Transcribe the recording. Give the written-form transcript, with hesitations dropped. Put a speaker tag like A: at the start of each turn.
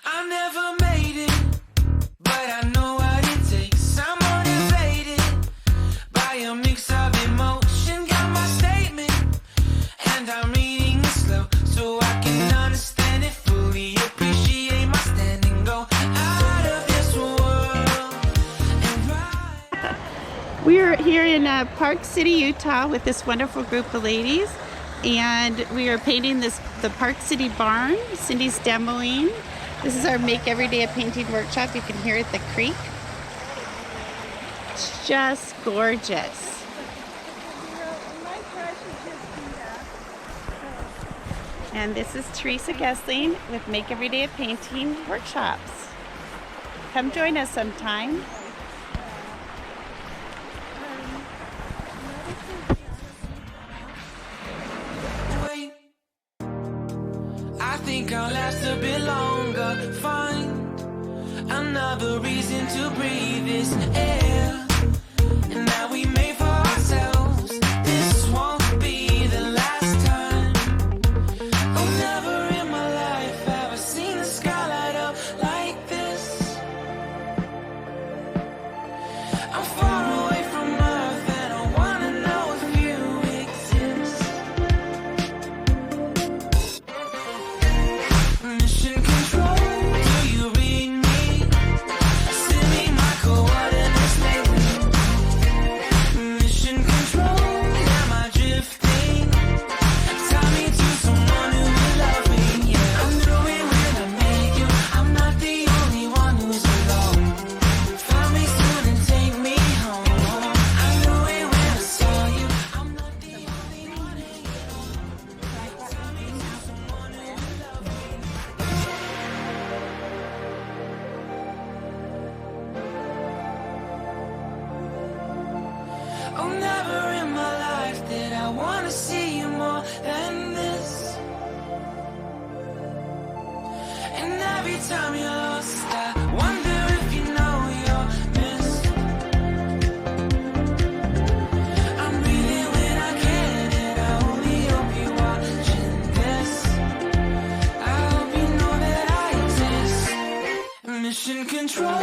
A: I never made it, but I know what it takes. I'm motivated by a mix of emotion. Got my statement, and I'm reading it slow so I can understand it fully. Appreciate my standing, go out of this world and ride.
B: We're here in Park City, Utah with this wonderful group of ladies, and we are painting the Park City barn. Cindy's demoing. This is our Make Everyday a Painting workshop. You can hear it at the creek. It's just gorgeous. And this is Theresa Goesling with Make Everyday a Painting workshops. Come join us sometime.
A: I think I'll last a bit longer. Find another reason to breathe this air. And now we made for ourselves. This won't be the last time. Oh, never in my life have I seen the sky light up like this. I'm far away from Earth and I wanna know if you exist. Mission control, do you read me? Send me my coordinates lately. Mission control, am I drifting? Tie me to someone who will love me, yeah. I'm doing when I make you. I'm not the only one who's alone. Find me soon and take me home. I knew it when I saw you. I'm not the only one hanging on. Tie me to someone who will love me. Oh, never in my life did I want to see you more than this. And every time you're lost, I wonder if you know you're missed. I'm breathing when I can, and I only hope you're watching this. I hope you know that I exist. Mission control,